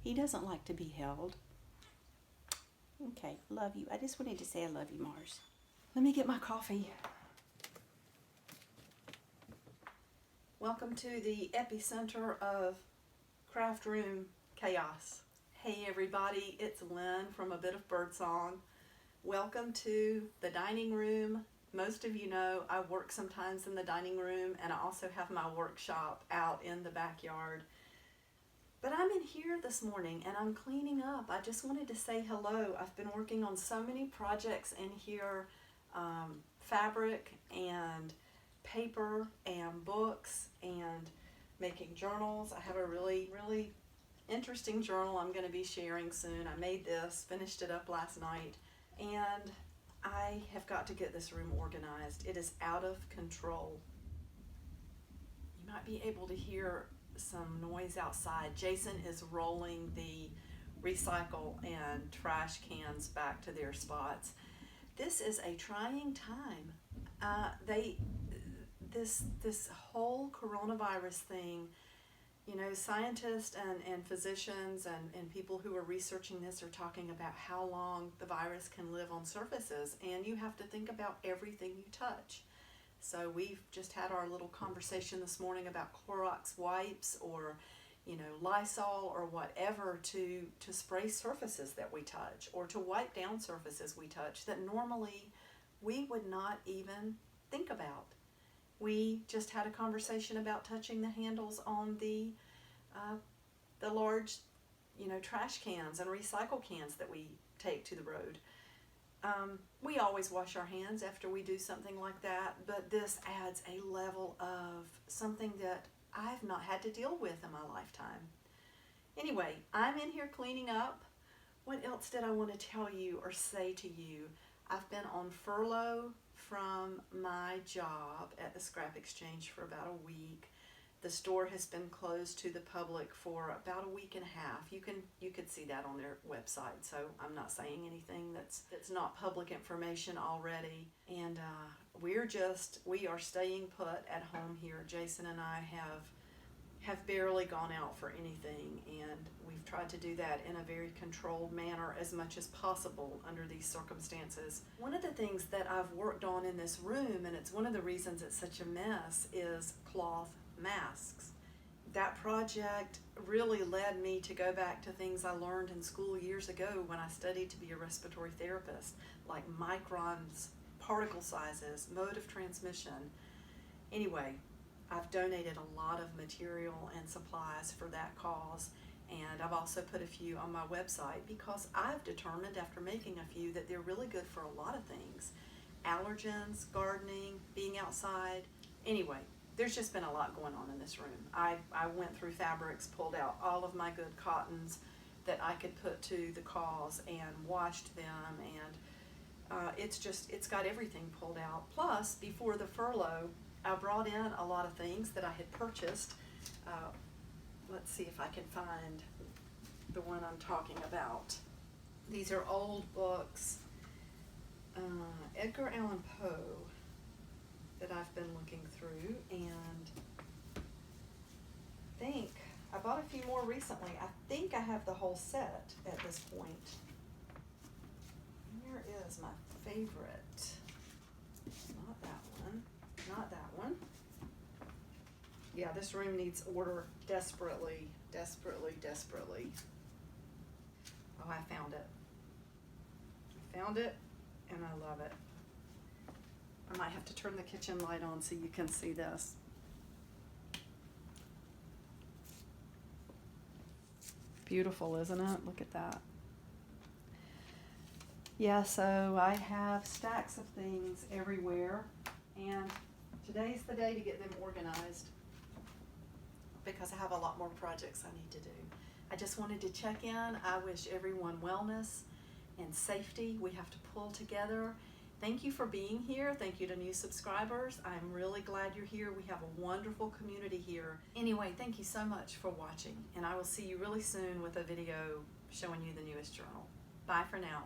He doesn't like to be held. Okay, love you. I just wanted to say I love you, Mars. Let me get my coffee. Welcome to the epicenter of craft room chaos. Hey everybody, it's Lynn from A Bit of Birdsong. Welcome to the dining room. Most of you know I work sometimes in the dining room, and I also have my workshop out in the backyard. But I'm in here this morning and I'm cleaning up. I just wanted to say hello. I've been working on so many projects in here, fabric and paper and books and making journals. I have a really interesting journal I'm going to be sharing soon. I made this, finished it up last night, and I have got to get this room organized. It is out of control. You might be able to hear some noise outside. Jason is rolling the recycle and trash cans back to their spots. This is a trying time. This whole coronavirus thing, you know, scientists and physicians and people who are researching this are talking about how long the virus can live on surfaces, and you have to think about everything you touch. So we've just had our little conversation this morning about Clorox wipes or, you know, Lysol or whatever to spray surfaces that we touch, or to wipe down surfaces we touch that normally we would not even think about. We just had a conversation about touching the handles on the large, you know, trash cans and recycle cans that we take to the road. We always wash our hands after we do something like that, but this adds a level of something that I've not had to deal with in my lifetime. Anyway, I'm in here cleaning up. What else did I want to tell you or say to you? I've been on furlough from my job at the Scrap Exchange for about a week. The store has been closed to the public for about a week and a half. You could see that on their website, so I'm not saying anything that's not public information already. And we are staying put at home here. Jason and I have barely gone out for anything, and we've tried to do that in a very controlled manner as much as possible under these circumstances. One of the things that I've worked on in this room, and it's one of the reasons it's such a mess, is cloth masks. That project really led me to go back to things I learned in school years ago when I studied to be a respiratory therapist, like microns, particle sizes, mode of transmission. Anyway, I've donated a lot of material and supplies for that cause, and I've also put a few on my website because I've determined after making a few that they're really good for a lot of things. Allergens, gardening, being outside. Anyway, there's just been a lot going on in this room. I went through fabrics, pulled out all of my good cottons that I could put to the cause and washed them, and it's got everything pulled out. Plus, before the furlough, I brought in a lot of things that I had purchased. Let's see if I can find the one I'm talking about. These are old books, Edgar Allan Poe, that I've been looking through, and I think I bought a few more recently. I think I have the whole set at this point. Where is my favorite? Not that one. Not that one. Yeah, this room needs order desperately. Oh, I found it. I found it, and I love it. I might have to turn the kitchen light on so you can see this. Beautiful, isn't it? Look at that. Yeah, so I have stacks of things everywhere, and today's the day to get them organized because I have a lot more projects I need to do. I just wanted to check in. I wish everyone wellness and safety. We have to pull together. Thank you for being here. Thank you to new subscribers. I'm really glad you're here. We have a wonderful community here. Anyway, thank you so much for watching, and I will see you really soon with a video showing you the newest journal. Bye for now.